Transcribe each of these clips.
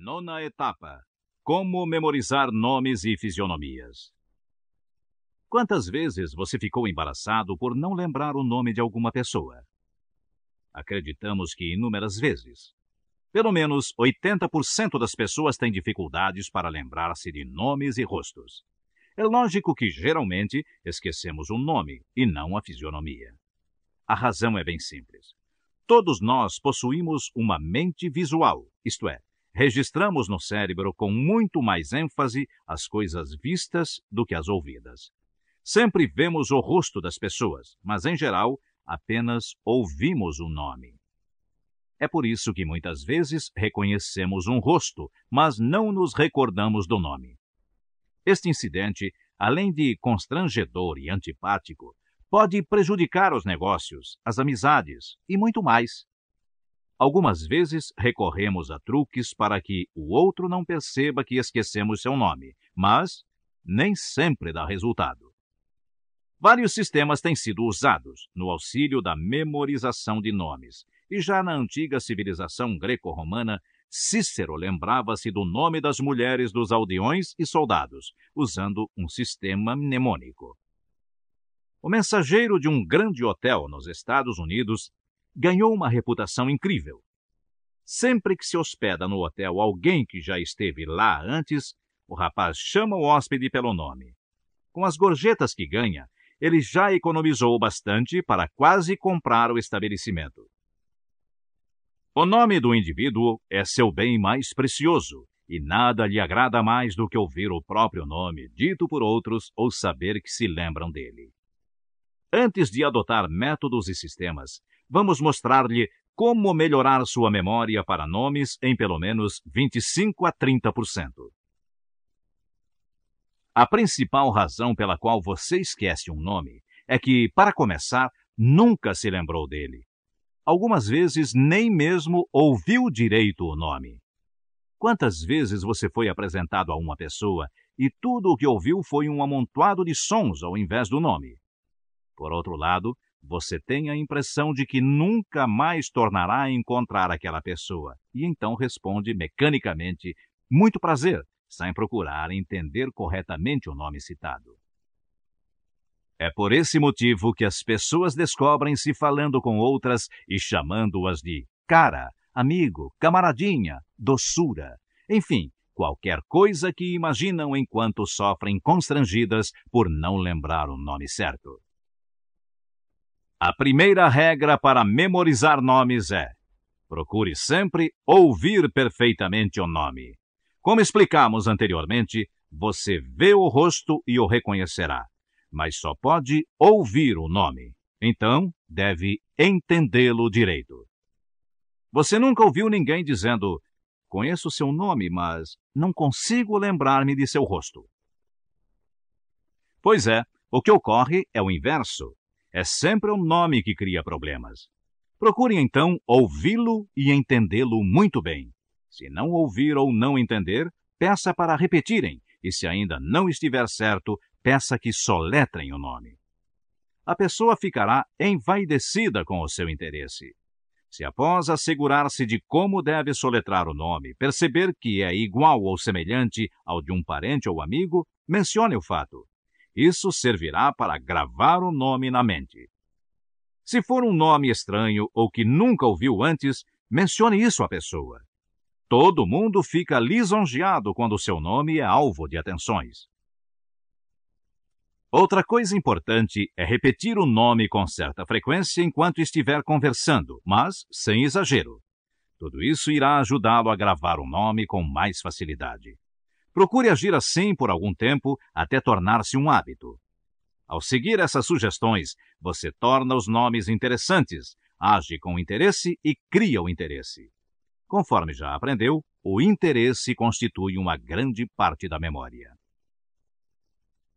Nona etapa: como memorizar nomes e fisionomias. Quantas vezes você ficou embaraçado por não lembrar o nome de alguma pessoa? Acreditamos que inúmeras vezes. Pelo menos 80% das pessoas têm dificuldades para lembrar-se de nomes e rostos. É lógico que, geralmente, esquecemos o nome e não a fisionomia. A razão é bem simples. Todos nós possuímos uma mente visual, isto é, registramos no cérebro com muito mais ênfase as coisas vistas do que as ouvidas. Sempre vemos o rosto das pessoas, mas, em geral, apenas ouvimos o nome. É por isso que muitas vezes reconhecemos um rosto, mas não nos recordamos do nome. Este incidente, além de constrangedor e antipático, pode prejudicar os negócios, as amizades e muito mais. Algumas vezes recorremos a truques para que o outro não perceba que esquecemos seu nome, mas nem sempre dá resultado. Vários sistemas têm sido usados no auxílio da memorização de nomes, e já na antiga civilização greco-romana, Cícero lembrava-se do nome das mulheres dos aldeões e soldados, usando um sistema mnemônico. O mensageiro de um grande hotel nos Estados Unidos ganhou uma reputação incrível. Sempre que se hospeda no hotel alguém que já esteve lá antes, o rapaz chama o hóspede pelo nome. Com as gorjetas que ganha, ele já economizou bastante para quase comprar o estabelecimento. O nome do indivíduo é seu bem mais precioso, e nada lhe agrada mais do que ouvir o próprio nome dito por outros ou saber que se lembram dele. Antes de adotar métodos e sistemas, vamos mostrar-lhe como melhorar sua memória para nomes em pelo menos 25 a 30%. A principal razão pela qual você esquece um nome é que, para começar, nunca se lembrou dele. Algumas vezes nem mesmo ouviu direito o nome. Quantas vezes você foi apresentado a uma pessoa e tudo o que ouviu foi um amontoado de sons ao invés do nome? Por outro lado, você tem a impressão de que nunca mais tornará a encontrar aquela pessoa e então responde mecanicamente, muito prazer, sem procurar entender corretamente o nome citado. É por esse motivo que as pessoas descobrem-se falando com outras e chamando-as de cara, amigo, camaradinha, doçura, enfim, qualquer coisa que imaginam enquanto sofrem constrangidas por não lembrar o nome certo. A primeira regra para memorizar nomes é: procure sempre ouvir perfeitamente o nome. Como explicamos anteriormente, você vê o rosto e o reconhecerá, mas só pode ouvir o nome. Então, deve entendê-lo direito. Você nunca ouviu ninguém dizendo: conheço seu nome, mas não consigo lembrar-me de seu rosto. Pois é, o que ocorre é o inverso. É sempre o nome que cria problemas. Procure, então, ouvi-lo e entendê-lo muito bem. Se não ouvir ou não entender, peça para repetirem, e se ainda não estiver certo, peça que soletrem o nome. A pessoa ficará envaidecida com o seu interesse. Se após assegurar-se de como deve soletrar o nome, perceber que é igual ou semelhante ao de um parente ou amigo, mencione o fato. Isso servirá para gravar o nome na mente. Se for um nome estranho ou que nunca ouviu antes, mencione isso à pessoa. Todo mundo fica lisonjeado quando seu nome é alvo de atenções. Outra coisa importante é repetir o nome com certa frequência enquanto estiver conversando, mas sem exagero. Tudo isso irá ajudá-lo a gravar o nome com mais facilidade. Procure agir assim por algum tempo até tornar-se um hábito. Ao seguir essas sugestões, você torna os nomes interessantes, age com interesse e cria o interesse. Conforme já aprendeu, o interesse constitui uma grande parte da memória.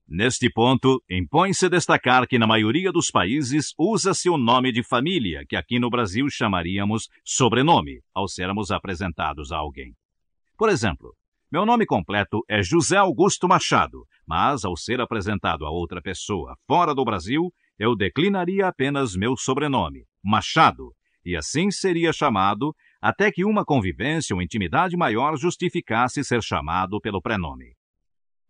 Neste ponto, impõe-se destacar que na maioria dos países usa-se o nome de família, que aqui no Brasil chamaríamos sobrenome, ao sermos apresentados a alguém. Por exemplo, meu nome completo é José Augusto Machado, mas ao ser apresentado a outra pessoa fora do Brasil, eu declinaria apenas meu sobrenome, Machado, e assim seria chamado até que uma convivência ou intimidade maior justificasse ser chamado pelo prenome.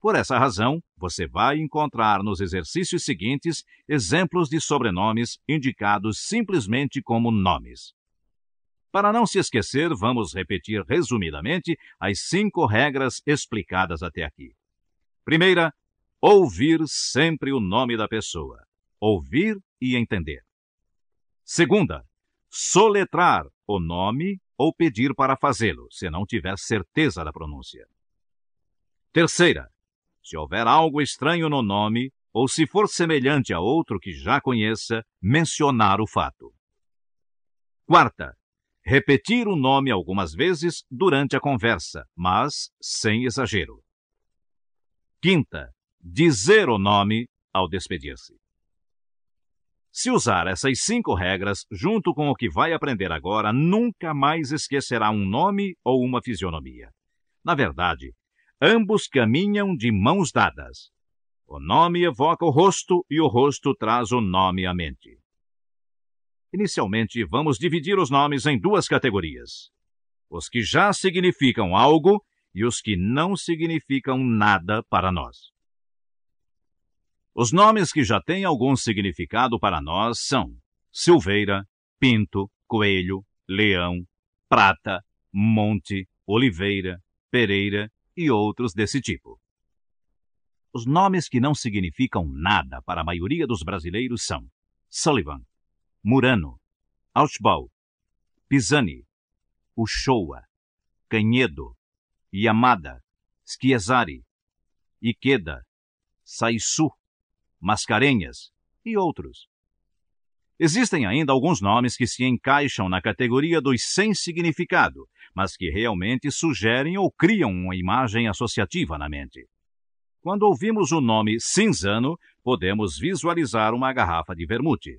Por essa razão, você vai encontrar nos exercícios seguintes exemplos de sobrenomes indicados simplesmente como nomes. Para não se esquecer, vamos repetir resumidamente as 5 regras explicadas até aqui. Primeira, ouvir sempre o nome da pessoa. Ouvir e entender. Segunda, soletrar o nome ou pedir para fazê-lo, se não tiver certeza da pronúncia. Terceira, se houver algo estranho no nome ou se for semelhante a outro que já conheça, mencionar o fato. Quarta, repetir o nome algumas vezes durante a conversa, mas sem exagero. Quinta, dizer o nome ao despedir-se. Se usar essas 5 regras, junto com o que vai aprender agora, nunca mais esquecerá um nome ou uma fisionomia. Na verdade, ambos caminham de mãos dadas. O nome evoca o rosto e o rosto traz o nome à mente. Inicialmente, vamos dividir os nomes em 2 categorias. Os que já significam algo e os que não significam nada para nós. Os nomes que já têm algum significado para nós são Silveira, Pinto, Coelho, Leão, Prata, Monte, Oliveira, Pereira e outros desse tipo. Os nomes que não significam nada para a maioria dos brasileiros são Sullivan, Murano, Ausbau, Pisani, Uchoa, Canhedo, Yamada, Schiazari, Ikeda, Saissu, Mascarenhas e outros. Existem ainda alguns nomes que se encaixam na categoria dos sem significado, mas que realmente sugerem ou criam uma imagem associativa na mente. Quando ouvimos o nome Cinzano, podemos visualizar uma garrafa de vermute.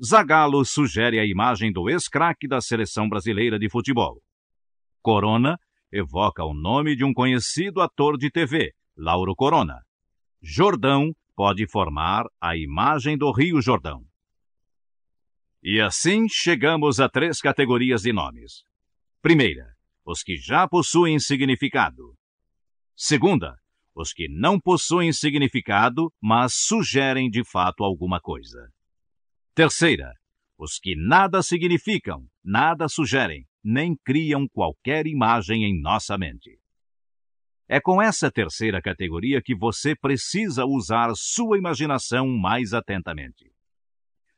Zagallo sugere a imagem do ex-craque da seleção brasileira de futebol. Corona evoca o nome de um conhecido ator de TV, Lauro Corona. Jordão pode formar a imagem do Rio Jordão. E assim chegamos a 3 categorias de nomes. Primeira, os que já possuem significado. Segunda, os que não possuem significado, mas sugerem de fato alguma coisa. Terceira, os que nada significam, nada sugerem, nem criam qualquer imagem em nossa mente. É com essa terceira categoria que você precisa usar sua imaginação mais atentamente.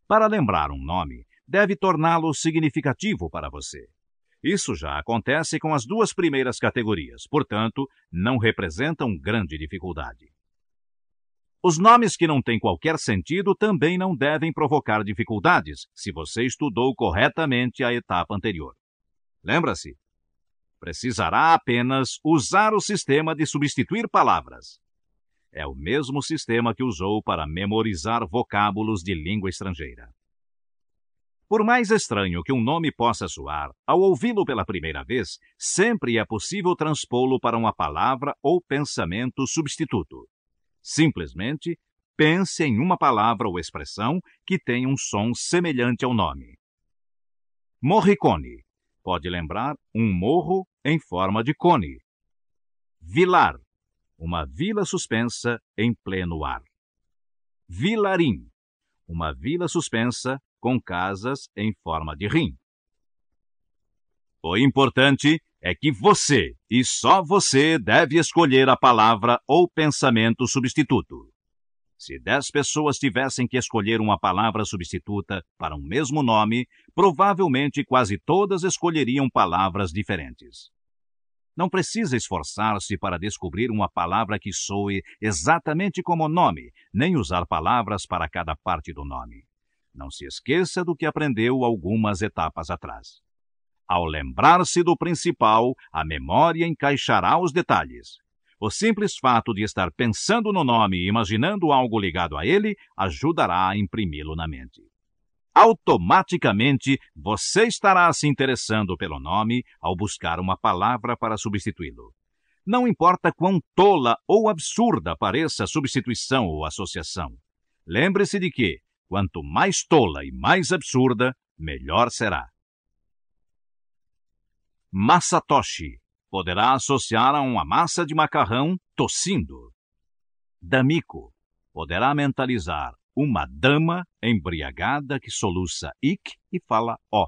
Para lembrar um nome, deve torná-lo significativo para você. Isso já acontece com as 2 primeiras categorias, portanto, não representam grande dificuldade. Os nomes que não têm qualquer sentido também não devem provocar dificuldades, se você estudou corretamente a etapa anterior. Lembra-se? Precisará apenas usar o sistema de substituir palavras. É o mesmo sistema que usou para memorizar vocábulos de língua estrangeira. Por mais estranho que um nome possa soar, ao ouvi-lo pela primeira vez, sempre é possível transpô-lo para uma palavra ou pensamento substituto. Simplesmente, pense em uma palavra ou expressão que tenha um som semelhante ao nome. Morricone pode lembrar um morro em forma de cone. Vilar, uma vila suspensa em pleno ar. Vilarim, uma vila suspensa com casas em forma de rim. O importante é que você, e só você, deve escolher a palavra ou pensamento substituto. Se 10 pessoas tivessem que escolher uma palavra substituta para um mesmo nome, provavelmente quase todas escolheriam palavras diferentes. Não precisa esforçar-se para descobrir uma palavra que soe exatamente como o nome, nem usar palavras para cada parte do nome. Não se esqueça do que aprendeu algumas etapas atrás. Ao lembrar-se do principal, a memória encaixará os detalhes. O simples fato de estar pensando no nome e imaginando algo ligado a ele ajudará a imprimi-lo na mente. Automaticamente, você estará se interessando pelo nome ao buscar uma palavra para substituí-lo. Não importa quão tola ou absurda pareça a substituição ou associação. Lembre-se de que, quanto mais tola e mais absurda, melhor será. Masatoshi poderá associar a uma massa de macarrão tossindo. Damiko poderá mentalizar uma dama embriagada que soluça ick e fala ó.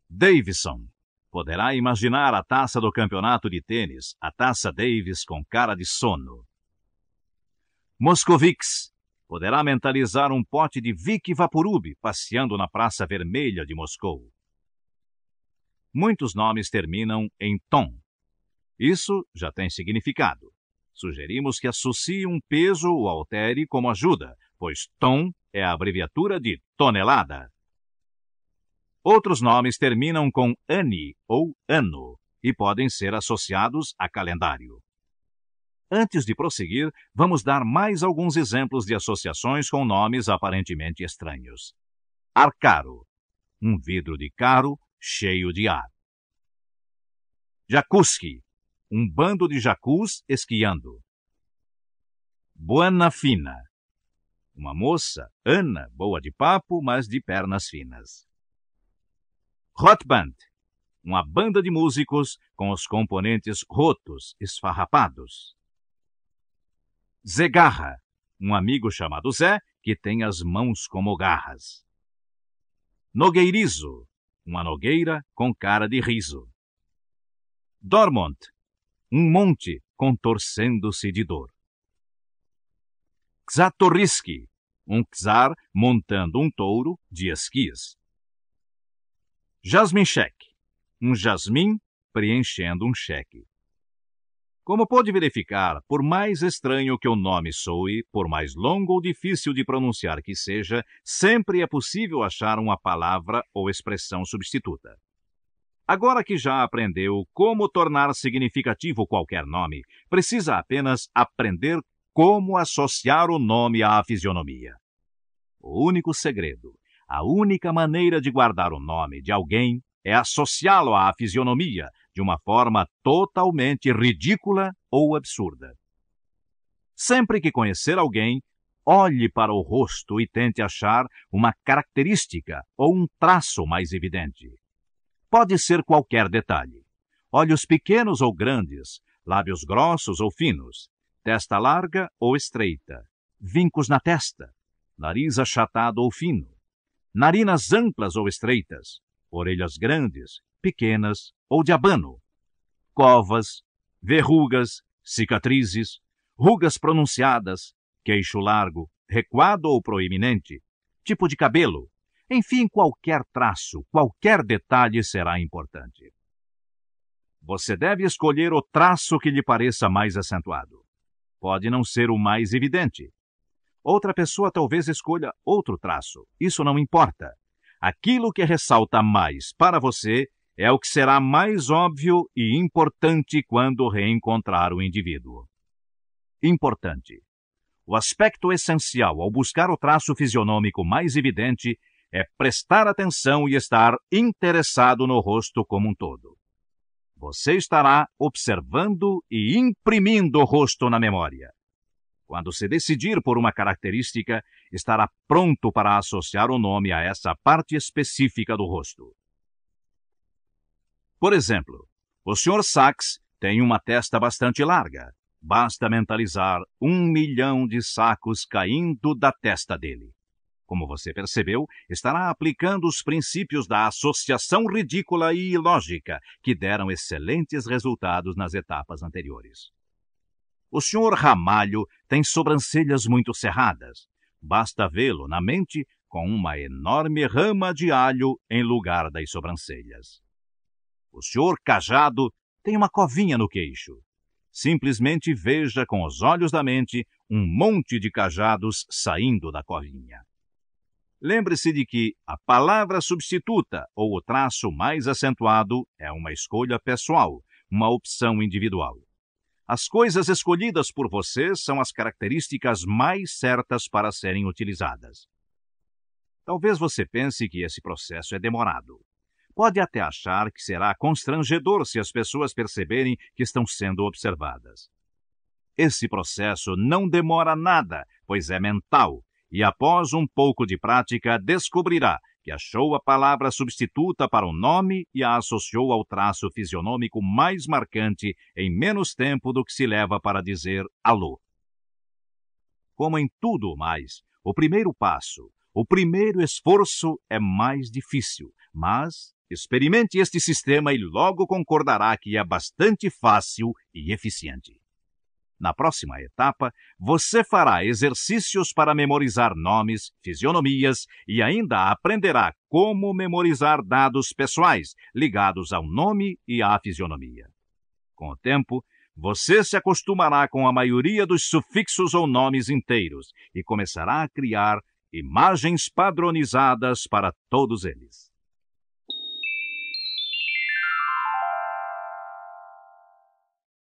Davison poderá imaginar a taça do campeonato de tênis, a taça Davis com cara de sono. Moscovics poderá mentalizar um pote de Vic Vaporub passeando na Praça Vermelha de Moscou. Muitos nomes terminam em tom. Isso já tem significado. Sugerimos que associe um peso ou altere como ajuda, pois tom é a abreviatura de tonelada. Outros nomes terminam com ani ou ano e podem ser associados a calendário. Antes de prosseguir, vamos dar mais alguns exemplos de associações com nomes aparentemente estranhos. Arcaro, um vidro de caro cheio de ar. Jacuzzi, um bando de jacus esquiando. Buena fina, uma moça, Ana, boa de papo, mas de pernas finas. Rotband, uma banda de músicos com os componentes rotos, esfarrapados. Zegarra, um amigo chamado Zé que tem as mãos como garras. Nogueirizo, uma nogueira com cara de riso. Dormont, um monte contorcendo-se de dor. Czartoryski, um czar montando um touro de esquis. Jasmincheck, um jasmim preenchendo um cheque. Como pode verificar, por mais estranho que o nome soe, por mais longo ou difícil de pronunciar que seja, sempre é possível achar uma palavra ou expressão substituta. Agora que já aprendeu como tornar significativo qualquer nome, precisa apenas aprender como associar o nome à fisionomia. O único segredo, a única maneira de guardar o nome de alguém é associá-lo à fisionomia de uma forma totalmente ridícula ou absurda. Sempre que conhecer alguém, olhe para o rosto e tente achar uma característica ou um traço mais evidente. Pode ser qualquer detalhe. Olhos pequenos ou grandes, lábios grossos ou finos, testa larga ou estreita, vincos na testa, nariz achatado ou fino, narinas amplas ou estreitas, orelhas grandes, pequenas ou de abano, covas, verrugas, cicatrizes, rugas pronunciadas, queixo largo, recuado ou proeminente, tipo de cabelo, enfim, qualquer traço, qualquer detalhe será importante. Você deve escolher o traço que lhe pareça mais acentuado. Pode não ser o mais evidente. Outra pessoa talvez escolha outro traço. Isso não importa. Aquilo que ressalta mais para você é o que será mais óbvio e importante quando reencontrar o indivíduo. Importante. O aspecto essencial ao buscar o traço fisionômico mais evidente é prestar atenção e estar interessado no rosto como um todo. Você estará observando e imprimindo o rosto na memória. Quando se decidir por uma característica, estará pronto para associar o nome a essa parte específica do rosto. Por exemplo, o Sr. Sachs tem uma testa bastante larga. Basta mentalizar 1 milhão de sacos caindo da testa dele. Como você percebeu, estará aplicando os princípios da associação ridícula e ilógica que deram excelentes resultados nas etapas anteriores. O Sr. Ramalho tem sobrancelhas muito cerradas. Basta vê-lo na mente com uma enorme rama de alho em lugar das sobrancelhas. O Sr. Cajado tem uma covinha no queixo. Simplesmente veja com os olhos da mente um monte de cajados saindo da covinha. Lembre-se de que a palavra substituta ou o traço mais acentuado é uma escolha pessoal, uma opção individual. As coisas escolhidas por você são as características mais certas para serem utilizadas. Talvez você pense que esse processo é demorado. Pode até achar que será constrangedor se as pessoas perceberem que estão sendo observadas. Esse processo não demora nada, pois é mental, e após um pouco de prática descobrirá que achou a palavra substituta para um nome e a associou ao traço fisionômico mais marcante em menos tempo do que se leva para dizer alô. Como em tudo mais, o primeiro passo, o primeiro esforço é mais difícil, mas experimente este sistema e logo concordará que é bastante fácil e eficiente. Na próxima etapa, você fará exercícios para memorizar nomes, fisionomias e ainda aprenderá como memorizar dados pessoais ligados ao nome e à fisionomia. Com o tempo, você se acostumará com a maioria dos sufixos ou nomes inteiros e começará a criar imagens padronizadas para todos eles.